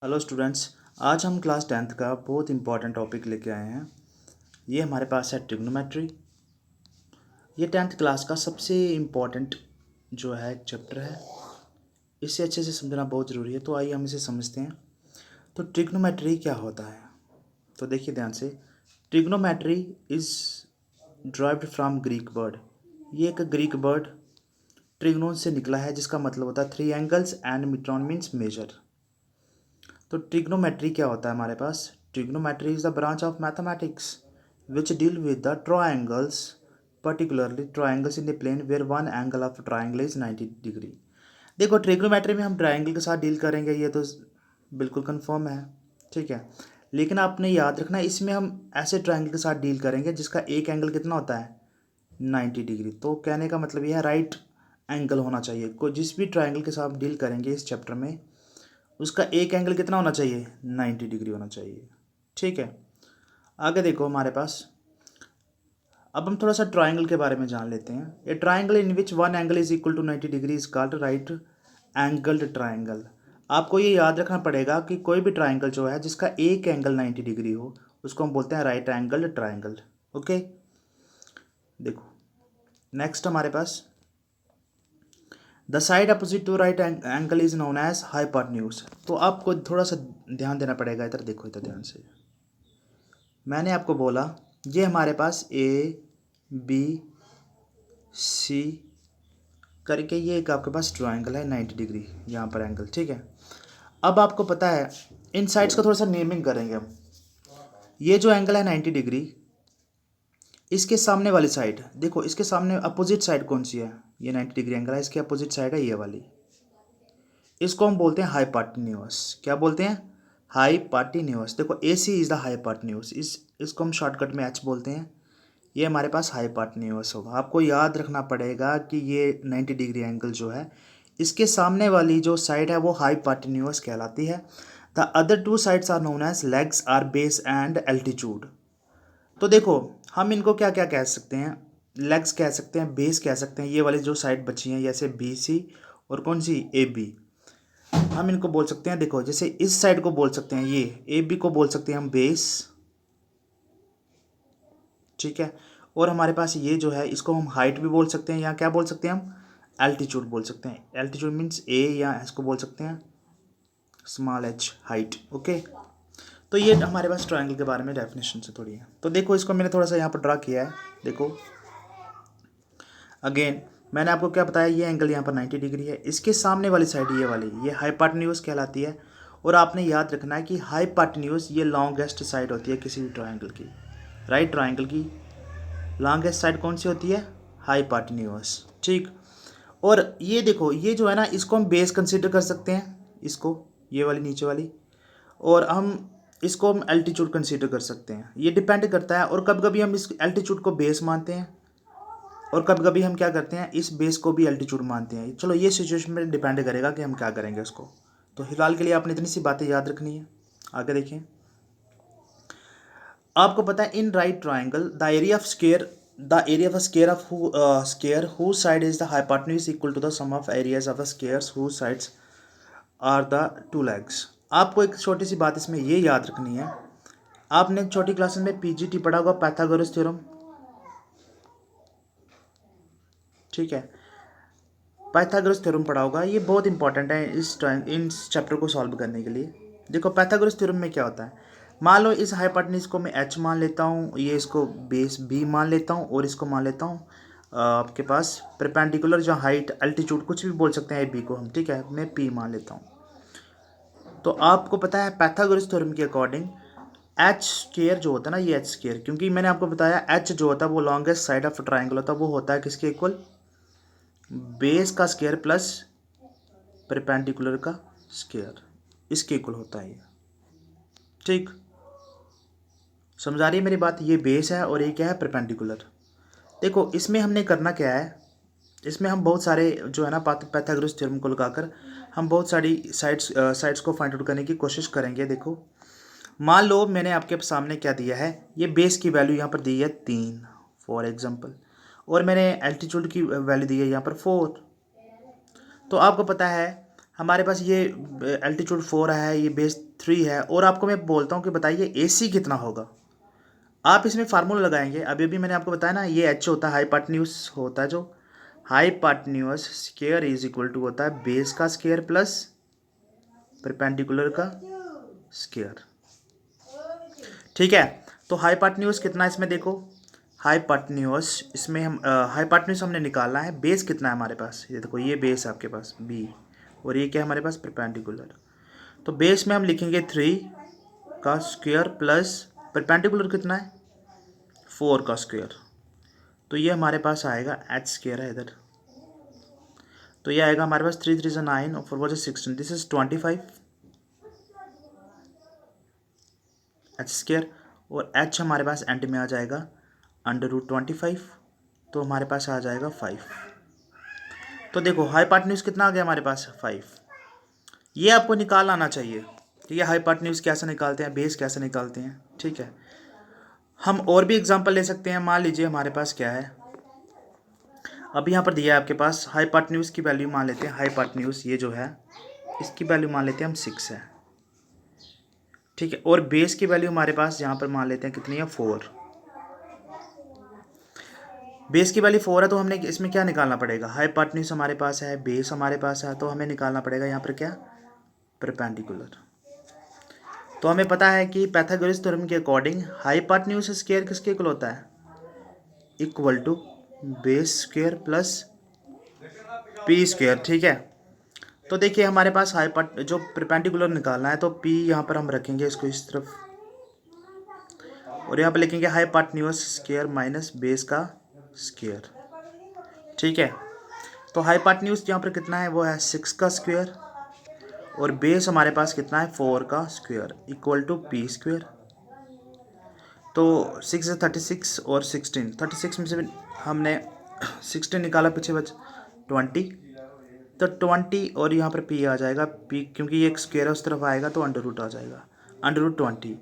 Hello students. आज हम class 10th का बहुत इंपॉर्टेंट टॉपिक लेके आए हैं। ये हमारे पास है ट्रिग्नोमेट्री। ये 10th क्लास का सबसे इम्पॉर्टेंट जो है एक चैप्टर है। इसे अच्छे से समझना बहुत ज़रूरी है, तो आइए हम इसे समझते हैं। तो ट्रिग्नोमेट्री क्या होता है, तो देखिए ध्यान से। Trigonometry is derived from Greek word. ये एक ग्रीक वर्ड ट्रिग्नोन से निकला है, जिसका मतलब होता है three angles and metron means measure. तो ट्रिग्नोमेट्री क्या होता है हमारे पास? Trigonometry is the branch of mathematics which deal with the triangles, particularly triangles in the plane where one angle of triangle is 90 degree. देखो, ट्रिग्नोमेट्री में हम ट्रायंगल के साथ डील करेंगे, ये तो बिल्कुल कंफर्म है, ठीक है। लेकिन आपने याद रखना है, इसमें हम ऐसे ट्रायंगल के साथ डील करेंगे जिसका एक एंगल कितना होता है? 90 डिग्री। तो कहने का मतलब यह है राइट एंगल होना चाहिए। कोई जिस भी ट्रायंगल के साथ डील करेंगे इस चैप्टर में, उसका एक एंगल कितना होना चाहिए? 90 डिग्री होना चाहिए, ठीक है। आगे देखो हमारे पास, अब हम थोड़ा सा ट्रायंगल के बारे में जान लेते हैं। A triangle in which one angle is equal to 90 degree is called right angled triangle. आपको ये याद रखना पड़ेगा कि कोई भी ट्रायंगल जो है जिसका एक एंगल 90 डिग्री हो, उसको हम बोलते हैं राइट एंगल्ड ट्रायंगल। ओके, देखो नेक्स्ट हमारे पास, the side opposite to right angle is known as hypotenuse. तो आपको थोड़ा सा ध्यान देना पड़ेगा। इधर देखो, इधर ध्यान से। मैंने आपको बोला ये हमारे पास ए बी सी करके ये एक आपके पास ट्रायंगल है 90 डिग्री, यहाँ पर एंगल, ठीक है। अब आपको पता है इन साइड्स का थोड़ा सा नेमिंग करेंगे हम। ये जो एंगल है 90 डिग्री, इसके सामने वाली साइड देखो, इसके सामने अपोजिट साइड कौन सी है? ये 90 डिग्री एंगल है, इसके अपोजिट साइड है ये वाली। इसको हम बोलते हैं हाइपोटेन्यूज। क्या बोलते हैं? हाइपोटेन्यूज। देखो ए सी इज द हाइपोटेन्यूज, इसको हम शॉर्टकट में एच बोलते हैं। ये हमारे पास हाइपोटेन्यूज होगा। आपको याद रखना पड़ेगा कि ये 90 डिग्री एंगल जो है, इसके सामने वाली जो साइड है वो हाइपोटेन्यूज कहलाती है। The other two sides are known as legs or base and altitude. तो देखो, हम इनको क्या क्या कह सकते हैं? लेग्स कह सकते हैं, बेस कह सकते हैं। ये वाली जो साइड बची हैं जैसे बी सी और कौन सी? ए बी, हम इनको बोल सकते हैं। देखो जैसे इस साइड को बोल सकते हैं, ये ए बी को बोल सकते हैं हम बेस, ठीक है। और हमारे पास ये जो है, इसको हम हाइट भी बोल सकते हैं, या क्या बोल सकते हैं हम? एल्टीट्यूड बोल सकते हैं। एल्टीट्यूड मीन्स ए, या इसको बोल सकते हैं स्मॉल एच, हाइट। ओके, तो ये हमारे पास ट्रायंगल के बारे में डेफिनेशन से थोड़ी है। तो देखो, इसको मैंने थोड़ा सा यहाँ पर ड्रा किया है। देखो अगेन, मैंने आपको क्या बताया, ये एंगल यहाँ पर 90 डिग्री है। इसके सामने वाली साइड ये वाली, ये हाइपोटेन्यूज कहलाती है। और आपने याद रखना है कि हाइपोटेन्यूज ये लॉन्गेस्ट साइड होती है किसी भी ट्रायंगल की। राइट ट्रायंगल की लॉन्गेस्ट साइड कौन सी होती है? हाइपोटेन्यूज, ठीक। और ये देखो, ये जो है ना, इसको हम बेस कंसीडर कर सकते हैं, इसको, ये वाली नीचे वाली। और इसको हम एल्टीट्यूड कंसीडर कर सकते हैं। ये डिपेंड करता है, और कभी कभी हम इस एल्टीट्यूड को बेस मानते हैं, और कभी कभी हम क्या करते हैं, इस बेस को भी एल्टीट्यूड मानते हैं। चलो, ये सिचुएशन में डिपेंड करेगा कि हम क्या करेंगे उसको। तो फिलहाल के लिए आपने इतनी सी बातें याद रखनी है। आगे देखें, आपको पता है in right triangle the area of square, the area of square of square whose side is the hypotenuse equal to the sum of areas of the squares whose sides are the two legs. आपको एक छोटी सी बात इसमें ये याद रखनी है। आपने छोटी क्लासेस में पीजीटी पढ़ा होगा, पाइथागोरस थ्योरम, ठीक है। पाइथागोरस थ्योरम पढ़ा होगा, ये बहुत इंपॉर्टेंट है इन चैप्टर को सॉल्व करने के लिए। देखो पाइथागोरस थ्योरम में क्या होता है, मान लो इस हाइपोटेन्यूज को मैं एच मान लेता हूँ, ये इसको बेस बी मान लेता हूँ, और इसको मान लेता हूँ आपके पास परपेंडिकुलर, जो हाइट एल्टीट्यूड कुछ भी बोल सकते हैं ए बी को हम, ठीक है, मैं पी मान लेता हूँ। तो आपको पता है पाइथागोरस थ्योरम के अकॉर्डिंग एच स्क्वायर जो होता है ना, ये एच स्क्वायर, क्योंकि मैंने आपको बताया एच जो होता है वो लॉन्गेस्ट साइड ऑफ ट्राइंगल होता है, वो होता है किसके इक्वल? बेस का स्क्वायर प्लस परपेंडिकुलर का स्क्वायर, इसके इक्वल होता है ये, ठीक। समझ आ रही है मेरी बात? ये बेस है और ये क्या है? परपेंडिकुलर। देखो इसमें हमने करना क्या है, इसमें हम बहुत सारे जो है ना पाइथागोरस थ्योरम को लगाकर हम बहुत सारी साइड्स को फाइंड आउट करने की कोशिश करेंगे। देखो मान लो मैंने आपके सामने क्या दिया है, ये बेस की वैल्यू यहाँ पर दी है 3 फॉर एग्जांपल, और मैंने एल्टीट्यूड की वैल्यू दी है यहाँ पर 4। तो आपको पता है हमारे पास ये एल्टीट्यूड 4 है, ये बेस 3 है, और आपको मैं बोलता हूँ कि बताइए AC कितना होगा। आप इसमें फार्मूला लगाएंगे, अभी अभी मैंने आपको बताया ना, ये H होता है हाइपाटन्यूज होता है, जो हाइपाटन्यूज स्क्वायर इज इक्वल टू होता है बेस का स्क्वायर प्लस परपेंडिकुलर का स्क्वायर। ठीक है, तो हाइपाटन्यूज कितना इसमें देखो, हाइपाटन्यूज इसमें हम हाइपाटन्यूज हमने निकालना है, बेस कितना है हमारे पास, ये देखो ये बेस है आपके पास B, और ये क्या है हमारे पास परपेंडिकुलर। तो बेस में हम लिखेंगे 3 का स्क्वायर प्लस परपेंडिकुलर कितना है 4 का स्क्वायर, तो ये हमारे पास आएगा H स्क्वायर है इधर, तो ये आएगा हमारे पास 3 3 से 9 और 4 4 से 16, दिस इज 25 H स्क्वायर, और H हमारे पास एंड में आ जाएगा √25, तो हमारे पास आ जाएगा 5। तो देखो हाइपाटन्यूज कितना आ गया हमारे पास 5, ये आपको निकाल आना चाहिए। ठीक है, हाइपाटन्यूज कैसे निकालते हैं, बेस कैसे निकालते हैं। ठीक है, हम और भी एग्जांपल ले सकते हैं। मान लीजिए हमारे पास क्या है, अब यहाँ पर दिया है आपके पास हाइपाटन्यूज की वैल्यू मान लेते हैं, हाइपाटन्यूज ये जो है इसकी वैल्यू मान लेते हैं हम 6 है। ठीक है, और बेस की वैल्यू हमारे पास यहाँ पर मान लेते हैं कितनी है 4, बेस की वैल्यू 4 है, तो हमने इसमें क्या निकालना पड़ेगा, हाइपाटन्यूज हमारे पास है, बेस हमारे पास है, तो हमें निकालना पड़ेगा यहाँ पर क्या परपेंडिकुलर। तो हमें पता है कि पाइथागोरस थ्योरम के अकॉर्डिंग हाइपाटन्यूज स्क्वायर किसके इक्वल होता है, equal to base square plus P square. ठीक है, तो देखिए हमारे पास हाइपाट जो परपेंडिकुलर निकालना है, तो P यहाँ पर हम रखेंगे इसको इस तरफ, और यहाँ पर लिखेंगे हाइपाटन्यूज स्क्वायर माइनस बेस का स्क्वायर। ठीक है, तो हाइपाटन्यूज यहाँ पर कितना है, वो है 6 का स्क्वायर, और बेस हमारे पास कितना है 4 का square equal to P square. तो 6 से 36 और 16, 36 में से हमने 16 निकाला, पीछे बच 20, तो 20 और यहाँ पर P आ जाएगा, P क्योंकि ये एक स्क्वायर है उस तरफ आएगा, तो √ आ जाएगा √20।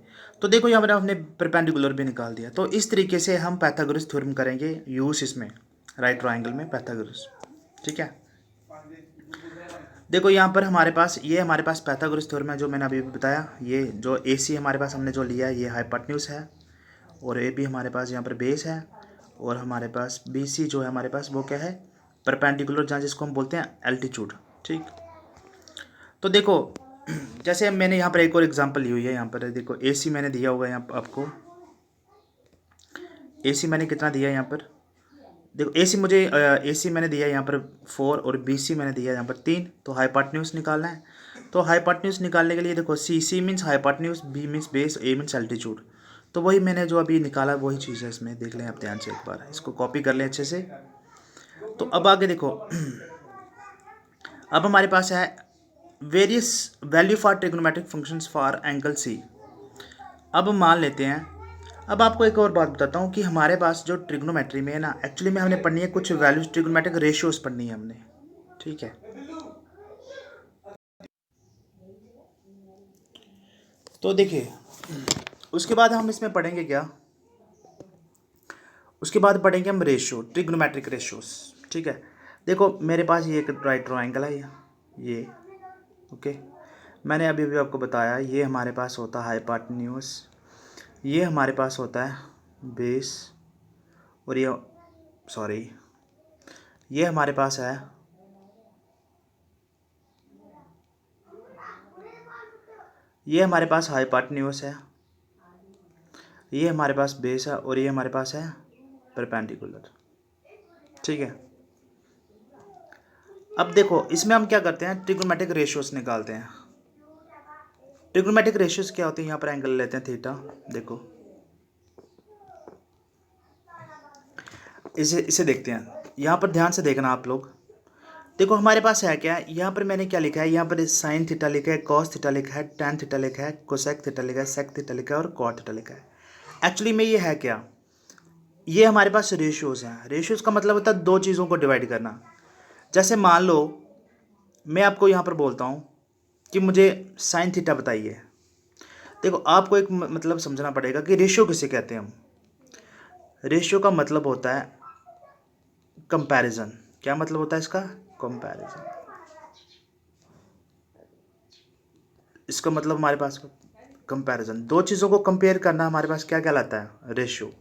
तो देखो यहाँ पर हमने परपेंडिकुलर भी निकाल दिया। तो इस तरीके से हम पाइथागोरस थ्योरम करेंगे यूज इसमें राइट ट्रायंगल में पाइथागोरस। ठीक है, देखो यहाँ पर हमारे पास ये हमारे पास पाइथागोरस थ्योरम है जो मैंने अभी बताया। ये जो AC हमारे पास हमने जो लिया है ये हाइपाटन्यूज है, और AB हमारे पास यहाँ पर बेस है, और हमारे पास BC जो है हमारे पास वो क्या है परपेंडिकुलर, जहाँ जिसको हम बोलते हैं एल्टीट्यूड। ठीक, तो देखो जैसे मैंने यहाँ पर एक और एग्जांपल ली हुई है, यहाँ पर देखो AC मैंने दिया होगा यहाँ पर आपको, AC मैंने कितना दिया है यहाँ पर देखो, AC मैंने दिया है यहाँ पर 4, और BC मैंने दिया है यहाँ पर 3, तो हाइपाटन्यूज निकालना है। तो हाइपाटन्यूज निकालने के लिए देखो C means hypotenuse, B means base, A means altitude, तो वही मैंने जो अभी निकाला वही चीज़ है इसमें, देख लें आप ध्यान से, एक बार इसको कॉपी कर लें अच्छे से। तो अब आगे देखो अब हमारे पास है various value for trigonometric functions for angle C। अब मान लेते हैं, अब आपको एक और बात बताता हूँ कि हमारे पास जो ट्रिग्नोमेट्री में है ना, एक्चुअली में हमने पढ़नी है कुछ वैल्यूज, ट्रिग्नोमेट्रिक रेशियोज पढ़नी है हमने। ठीक है, तो देखिए उसके बाद हम इसमें पढ़ेंगे क्या, उसके बाद पढ़ेंगे हम रेशियो, ट्रिग्नोमेट्रिक रेशियोज। ठीक है, देखो मेरे पास ये एक राइट ट्रायंगल है ये ओके, मैंने अभी भी आपको बताया ये हमारे पास होता है हाइपाटन्यूज, ये हमारे पास होता है बेस, और ये सॉरी ये हमारे पास है ये हमारे पास हाइपाटन्यूज है, ये हमारे पास बेस है, और ये हमारे पास है परपेंडिकुलर। ठीक है, अब देखो इसमें हम क्या करते हैं, ट्रिग्नोमेट्रिक रेशियोज निकालते हैं। ट्रिग्नोमेट्रिक रेशियोज क्या होती है, यहाँ पर एंगल लेते हैं थीटा। देखो इसे देखते हैं, यहाँ पर ध्यान से देखना आप लोग। देखो हमारे पास है क्या, यहाँ पर मैंने क्या लिखा है, यहाँ पर साइन थीटा लिखा है, कॉस थीटा लिखा है, टैन थीटा लिखा है, कोसेक थीटा लिखा है, सेक थीटा लिखा है, और कॉट थीटा लिखा है। एक्चुअली में ये है क्या, ये हमारे पास रेशियोज हैं। रेशियोज का मतलब होता है दो चीज़ों को डिवाइड करना। जैसे मान लो मैं आपको यहाँ पर बोलता हूँ कि मुझे साइन थीटा बताइए, देखो आपको एक मतलब समझना पड़ेगा कि रेशियो किसे कहते हैं हम। रेशियो का मतलब होता है कंपैरिजन। क्या मतलब होता है इसका, कंपैरिजन। इसका मतलब हमारे पास कंपैरिजन, दो चीज़ों को कंपेयर करना हमारे पास क्या कहलाता है, रेशियो।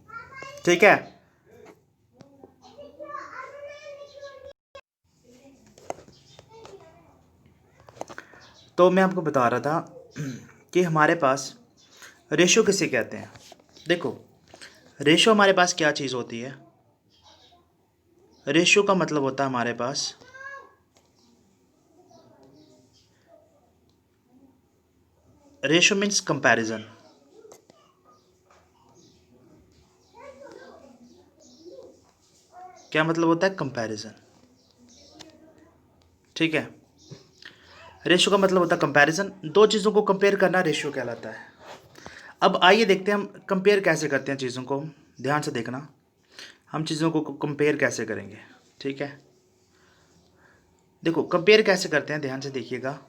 ठीक है, तो मैं आपको बता रहा था कि हमारे पास रेशियो किसे कहते हैं। देखो, रेशियो हमारे पास क्या चीज़ होती है, रेशियो का मतलब होता है हमारे पास रेशियो मीन्स कंपैरिजन। क्या मतलब होता है, कंपैरिजन। ठीक है, रेशियो का मतलब होता है कंपैरिजन, दो चीज़ों को कंपेयर करना रेशियो कहलाता है। अब आइए देखते हैं हम कंपेयर कैसे करते हैं चीज़ों को, ध्यान से देखना, हम चीज़ों को कंपेयर कैसे करेंगे। ठीक है, देखो कंपेयर कैसे करते हैं, ध्यान से देखिएगा।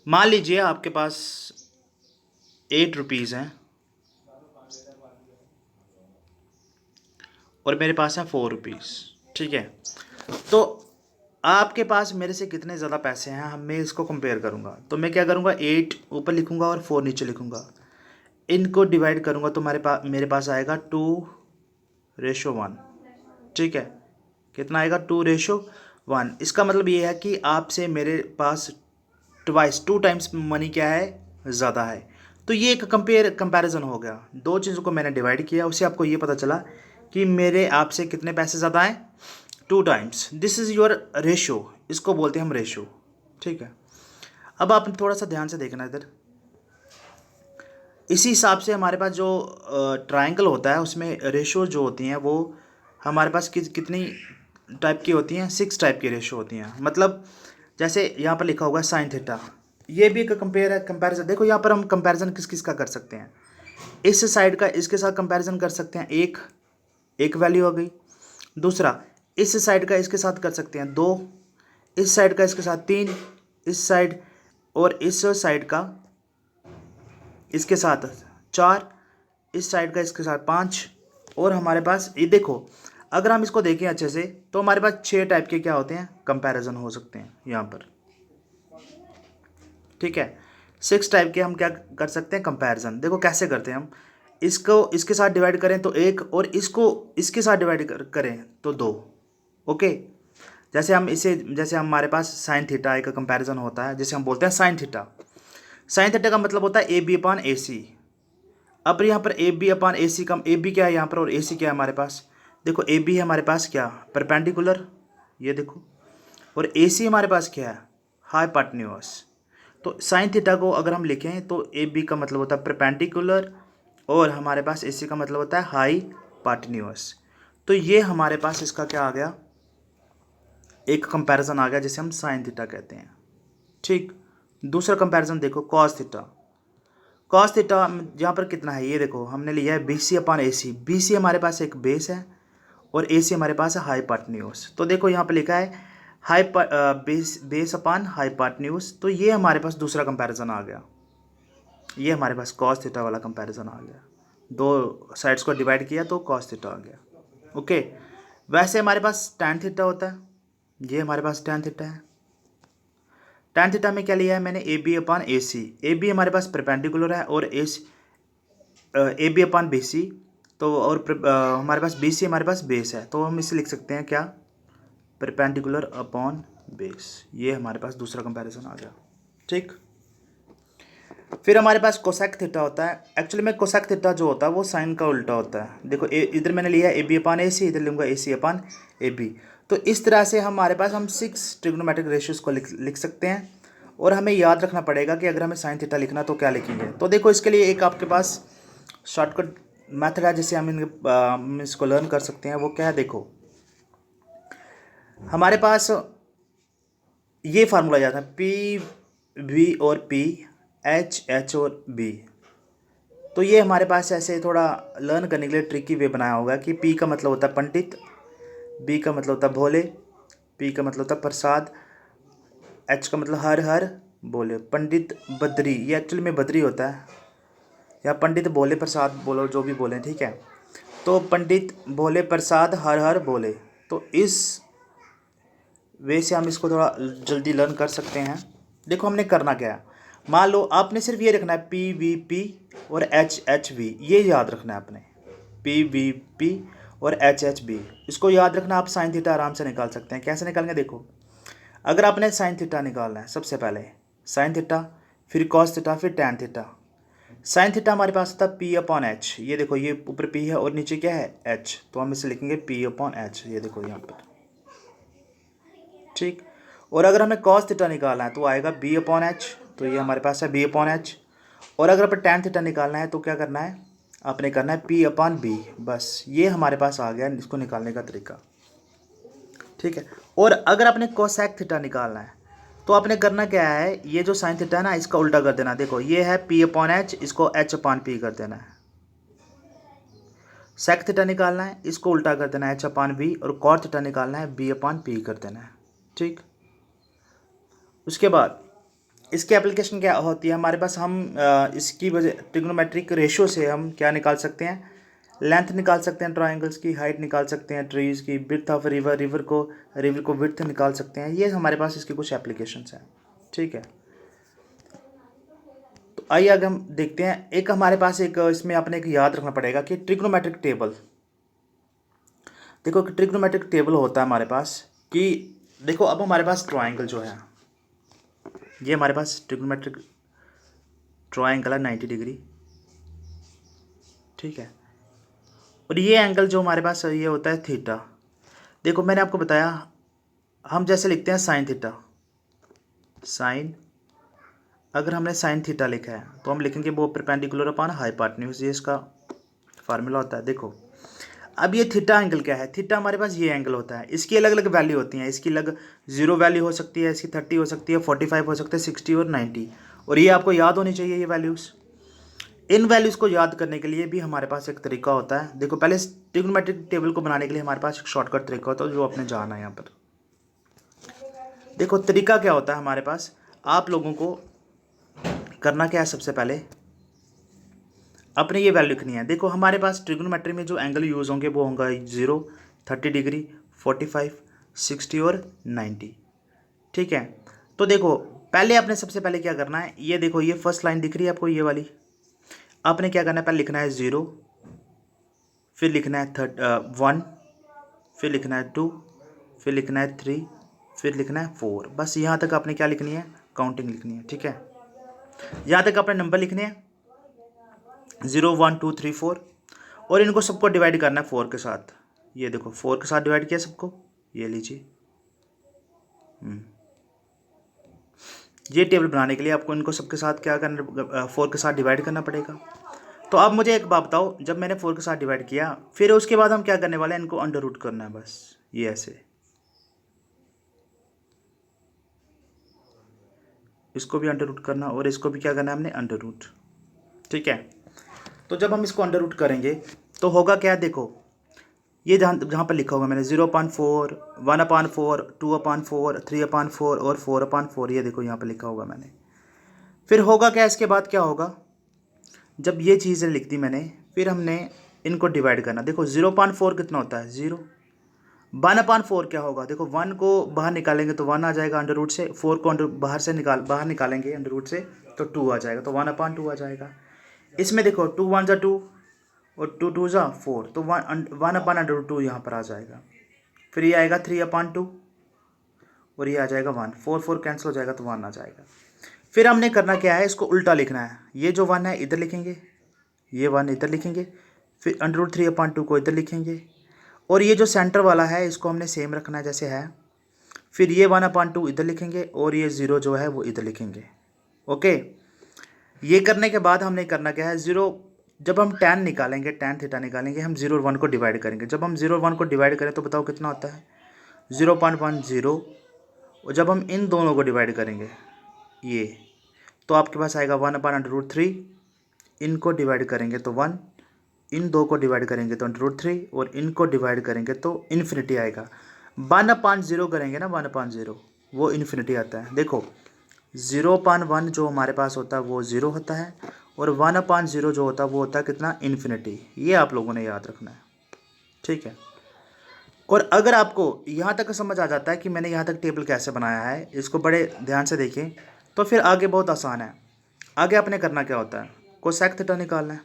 मान लीजिए आपके पास 8 रुपीज़ हैं और मेरे पास है 4 रुपीज़। ठीक है, तो आपके पास मेरे से कितने ज़्यादा पैसे हैं, हम मैं इसको कंपेयर करूँगा। तो मैं क्या करूँगा, 8 ऊपर लिखूँगा और 4 नीचे लिखूँगा, इनको डिवाइड करूँगा तो मेरे पास आएगा 2:1। ठीक है, कितना आएगा, 2:1। इसका मतलब ये है कि आपसे मेरे पास टू टाइम्स मनी क्या है, ज़्यादा है। तो ये एक कंपैरिजन हो गया, दो चीज़ों को मैंने डिवाइड किया, उससे आपको ये पता चला कि मेरे आपसे कितने पैसे ज़्यादा हैं, 2 times. This is your ratio, इसको बोलते हैं हम रेशो। ठीक है, अब आप थोड़ा सा ध्यान से देखना इधर, इसी हिसाब से हमारे पास जो ट्रायंगल होता है उसमें रेशो जो होती हैं वो हमारे पास कितनी टाइप की होती हैं, 6 टाइप की रेशो होती हैं। मतलब जैसे यहाँ पर लिखा होगा साइन थीटा, ये भी एक कंपेरिजन। देखो यहाँ पर हम कंपेरिजन किस किस का कर सकते हैं, इस साइड का इसके साथ कंपेरिजन कर सकते हैं, एक वैल्यू हो गई। दूसरा, इस साइड का इसके साथ कर सकते हैं 2, इस साइड का इसके साथ 3, इस साइड और इस साइड का इसके साथ 4, इस साइड का इसके साथ 5। और हमारे पास ये देखो, अगर हम इसको देखें अच्छे से तो हमारे पास 6 टाइप के क्या होते हैं, कंपैरिजन हो सकते हैं यहाँ पर। ठीक है, 6 टाइप के हम क्या कर सकते हैं, कंपैरिजन। देखो कैसे करते हैं हम, इसको इसके साथ डिवाइड करें तो 1 और इसको इसके साथ डिवाइड करें तो 2। ओके, जैसे हमारे पास साइन थीटा एक कंपैरिजन होता है, जैसे हम बोलते हैं साइन थीटा। साइन थीटा का मतलब होता है AB/AC। अब यहाँ पर AB/AC का AB क्या है यहाँ पर और AC क्या है हमारे पास, देखो AB है हमारे पास क्या, परपेंडिकुलर, ये देखो, और AC हमारे पास क्या है, हाइपोटेन्यूज। तो साइन थीटा को अगर हम लिखें तो AB का मतलब होता है परपेंडिकुलर और हमारे पास AC का मतलब होता है हाइपोटेन्यूज। तो ये हमारे पास इसका क्या आ गया, एक कंपैरिजन आ गया जिसे हम साइन थीटा कहते हैं। ठीक, दूसरा कंपैरिजन देखो कॉस थीटा। कॉस थीटा यहाँ पर कितना है, ये देखो हमने लिया है BC/AC। BC हमारे पास एक बेस है और AC हमारे पास है हाइपोटेन्यूज। तो देखो यहाँ पर लिखा है बेस अपॉन हाइपोटेन्यूज, तो ये हमारे पास दूसरा कंपैरिजन आ गया, ये हमारे पास कॉस थीटा वाला कंपैरिजन आ गया। दो साइड्स को डिवाइड किया तो कॉस थीटा आ गया। ओके, वैसे हमारे पास टैन थीटा होता है, ये हमारे पास टैन थीटा है। टैन थीटा में क्या लिया है मैंने, AB/AC। AB हमारे पास परपेंडिकुलर है और AB/BC, तो और हमारे पास BC हमारे पास बेस है, तो हम इसे लिख सकते हैं क्या, परपेंडिकुलर अपॉन बेस। ये हमारे पास दूसरा कंपैरिजन आ गया। ठीक, फिर हमारे पास कोसेक थीटा होता है। एक्चुअली में कोसेक थीटा जो होता है वो साइन का उल्टा होता है। देखो इधर मैंने लिया है AB/AC, इधर लूँगा AC/AB। तो इस तरह से हमारे पास हम 6 ट्रिग्नोमेट्रिक रेशियोज को लिख सकते हैं। और हमें याद रखना पड़ेगा कि अगर हमें साइन थीटा लिखना तो क्या लिखेंगे। तो देखो इसके लिए एक आपके पास शॉर्टकट मेथड है जिससे हम इसको लर्न कर सकते हैं। वो क्या है, देखो हमारे पास ये फार्मूला याद है, PV और P, H और B। तो ये हमारे पास ऐसे थोड़ा लर्न करने के लिए ट्रिकी वे बनाया होगा कि P का मतलब होता है पंडित, B का मतलब होता है भोले, P का मतलब होता है प्रसाद, H का मतलब हर हर बोले, पंडित बद्री, ये एक्चुअली में बद्री होता है, या पंडित भोले प्रसाद बोलो, जो भी बोलें। ठीक है, तो पंडित भोले प्रसाद हर हर बोले। तो इस वे से हम इसको थोड़ा जल्दी लर्न कर सकते हैं। देखो हमने करना क्या है, मान लो आपने सिर्फ ये रखना है पी वी पी और एच एच वी, ये याद रखना है आपने, पी वी पी और एच एच बी, इसको याद रखना। आप साइन थीटा आराम से निकाल सकते हैं। कैसे निकालेंगे देखो, अगर आपने साइन थीटा निकालना है, सबसे पहले साइन थीटा, फिर कॉस थीटा, फिर टैन थीटा। साइन थीटा हमारे पास था पी अपॉन एच, ये देखो ये ऊपर पी है और नीचे क्या है एच, तो हम इसे लिखेंगे पी अपॉन एच, ये देखो यहाँ पर, ठीक। और अगर हमें कॉस थीटा निकालना है तो आएगा बी अपॉन एच, तो ये हमारे पास है बी अपॉन एच। और अगर अपन टैन थीटा निकालना है तो क्या करना है, आपने करना है पी अपॉन बी, बस ये हमारे पास आ गया इसको निकालने का तरीका, ठीक है। और अगर आपने कोसेक थीटा निकालना है तो आपने करना क्या है, ये जो साइन थीटा है ना इसका उल्टा कर देना। देखो ये है पी अपॉन एच, इसको एच अपॉन पी कर देना है। सेक थीटा निकालना है, इसको उल्टा कर देना है एच अपॉन बी, और कॉट थीटा निकालना है बी अपॉन पी कर देना है, ठीक। उसके बाद इसकी एप्लीकेशन क्या होती है हमारे पास, हम इसकी वजह ट्रिग्नोमेट्रिक रेशियो से हम क्या निकाल सकते हैं, लेंथ निकाल सकते हैं ट्रायंगल्स की, हाइट निकाल सकते हैं ट्रीज की, विड्थ ऑफ रिवर, रिवर को विड्थ निकाल सकते हैं। ये हमारे पास इसकी कुछ एप्लीकेशंस हैं, ठीक है। तो आइए आगे हम देखते हैं। एक हमारे पास एक इसमें आपने एक याद रखना पड़ेगा कि ट्रिग्नोमेट्रिक टेबल, देखो ट्रिग्नोमेट्रिक टेबल होता है हमारे पास कि देखो अब हमारे पास ट्रायंगल जो है, ये हमारे पास ट्रिग्नोमेट्रिक ट्रायंगल है 90 डिग्री, ठीक है। और ये एंगल जो हमारे पास ये होता है थीटा। देखो मैंने आपको बताया, हम जैसे लिखते हैं साइन थीटा, साइन, अगर हमने साइन थीटा लिखा है तो हम लिखेंगे वो परपेंडिकुलर अपॉन हाइपोटेन्यूज, ये इसका फार्मूला होता है। देखो अब ये थीटा एंगल क्या है, थीटा हमारे पास ये एंगल होता है, इसकी अलग अलग वैल्यू होती हैं, इसकी अलग 0 वैल्यू हो सकती है, इसकी 30 हो सकती है, 45 हो सकते हैं, 60 और 90, और ये आपको याद होनी चाहिए ये वैल्यूज़। इन वैल्यूज़ को याद करने के लिए भी हमारे पास एक तरीका होता है। देखो पहले ट्रिग्नोमेट्रिक टेबल को बनाने के लिए हमारे पास एक शॉर्टकट तरीका होता है जो आपने जाना है यहाँ पर। देखो तरीका क्या होता है हमारे पास, आप लोगों को करना क्या है, सबसे पहले अपने ये वैल्यू लिखनी है। देखो हमारे पास ट्रिग्नोमेट्री में जो एंगल यूज़ होंगे वो होंगे 0, 30 डिग्री, 45, 60 और 90, ठीक है। तो देखो पहले आपने सबसे पहले क्या करना है, ये देखो ये फर्स्ट लाइन दिख रही है आपको, ये वाली, आपने क्या करना है, पहले लिखना है 0, फिर लिखना है 1, फिर लिखना है 2, फिर लिखना है 3, फिर लिखना है 4। बस यहाँ तक आपने क्या लिखनी है, काउंटिंग लिखनी है, ठीक है। यहाँ तक आपने नंबर लिखने हैं 0, 1, 2, 3, 4, और इनको सबको डिवाइड करना है 4 के साथ। ये देखो 4 के साथ डिवाइड किया सबको, ये लीजिए। ये टेबल बनाने के लिए आपको इनको सबके साथ क्या करना, 4 के साथ डिवाइड करना पड़ेगा। तो अब मुझे एक बात बताओ, जब मैंने 4 के साथ डिवाइड किया फिर उसके बाद हम क्या करने वाले हैं, इनको अंडर रूट करना है, बस ये ऐसे, इसको भी अंडर रूट करना और इसको भी क्या करना है हमने, अंडर रूट, ठीक है। तो जब हम इसको अंडर रूट करेंगे तो होगा क्या, देखो ये जहाँ जहाँ पर लिखा होगा मैंने 0/4, 1/4, 2/4, 3/4 और 4/4, ये देखो यहाँ पर लिखा होगा मैंने। फिर होगा क्या, इसके बाद क्या होगा, जब ये चीज़ें लिख दी मैंने, फिर हमने इनको डिवाइड करना। देखो 0/4 कितना होता है, 0। 1/4 क्या होगा, देखो 1 को बाहर निकालेंगे तो 1 आ जाएगा अंडर रूट से, 4 को बाहर निकालेंगे अंडर रूट से तो 2 आ जाएगा, तो 1/2 आ जाएगा। इसमें देखो 2 1 ज़ा 2 और 2 2 ज़ा 4, तो 1/√2 यहाँ पर आ जाएगा। फिर ये आएगा 3/2 और ये आ जाएगा 1, 4 4 कैंसिल हो जाएगा तो 1 आ जाएगा। फिर हमने करना क्या है, इसको उल्टा लिखना है। ये जो 1 है इधर लिखेंगे, ये 1 इधर लिखेंगे, फिर √3/2 को इधर लिखेंगे, और ये जो सेंटर वाला है इसको हमने सेम रखना है जैसे है। फिर ये 1/2 इधर लिखेंगे और ये 0 जो है वो इधर लिखेंगे, ओके। ये करने के बाद हमने करना क्या है, 0, जब हम टैन निकालेंगे, टैन थीटा निकालेंगे, हम 0 और 1 को डिवाइड करेंगे। जब हम 0 और 1 को डिवाइड करें तो बताओ कितना होता है, 0.10। और जब हम इन दोनों को डिवाइड करेंगे ये, तो आपके पास आएगा 1/√3, इनको डिवाइड करेंगे तो 1, इन दो को डिवाइड करेंगे तो √3, और इनको डिवाइड करेंगे तो इन्फिनिटी आएगा। 1/0 करेंगे ना, 1/0 वो इन्फिनिटी आता है। देखो 0/1 जो हमारे पास होता है वो 0 होता है, और 1/0 जो होता है वो होता है कितना, इन्फिनिटी। ये आप लोगों ने याद रखना है, ठीक है। और अगर आपको यहाँ तक समझ आ जाता है कि मैंने यहाँ तक टेबल कैसे बनाया है, इसको बड़े ध्यान से देखें तो फिर आगे बहुत आसान है। आगे आपने करना क्या होता है, कोसेक थीटा निकालना है,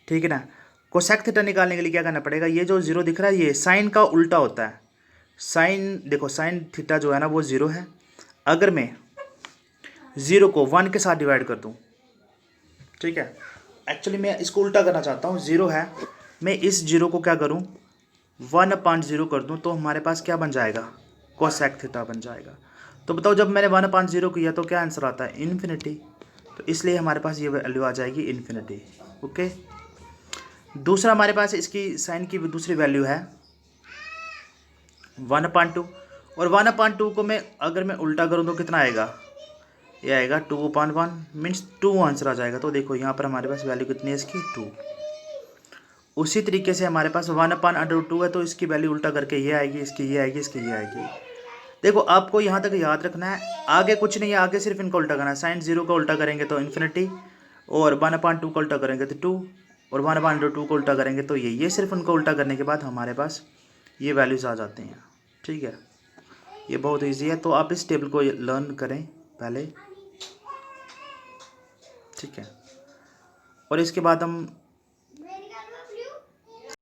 ठीक है ना। कोसेक थीटा निकालने के लिए क्या करना पड़ेगा, ये जो जीरो दिख रहा है ये साइन का उल्टा होता है। साइन देखो, साइन थीटा जो है ना वो ज़ीरो है। अगर मैं ज़ीरो को 1 के साथ डिवाइड कर दूं, ठीक है, एक्चुअली मैं इसको उल्टा करना चाहता हूँ। ज़ीरो है, मैं इस जीरो को क्या करूँ 1/0 कर दूँ, तो हमारे पास क्या बन जाएगा, कोसेक थीटा बन जाएगा। तो बताओ जब मैंने 1/0 किया तो क्या आंसर आता है, इन्फिनिटी। तो इसलिए हमारे पास ये वैल्यू आ जाएगी इन्फिनिटी। ओके, दूसरा हमारे पास इसकी साइन की दूसरी वैल्यू है 1/2, और 1/2 को मैं अगर मैं उल्टा करूँ तो कितना आएगा, ये आएगा 2/1 मीन्स 2 आंसर आ जाएगा। तो देखो यहाँ पर हमारे पास वैल्यू कितनी है इसकी, 2। उसी तरीके से हमारे पास 1/√2 है, तो इसकी वैल्यू उल्टा करके ये आएगी, इसकी ये आएगी, इसकी ये आएगी। देखो आपको यहाँ तक याद रखना है, आगे कुछ नहीं है, आगे सिर्फ इनका उल्टा करना है। साइन 0 का उल्टा करेंगे तो इन्फिनिटी, और 1/2 का उल्टा करेंगे तो 2, और 1/2 को उल्टा करेंगे तो ये सिर्फ उनको उल्टा करने के बाद हमारे पास ये वैल्यूज़ आ जाती हैं। ठीक है, ये बहुत ईजी है, तो आप इस टेबल को लर्न करें पहले, ठीक है, और इसके बाद हम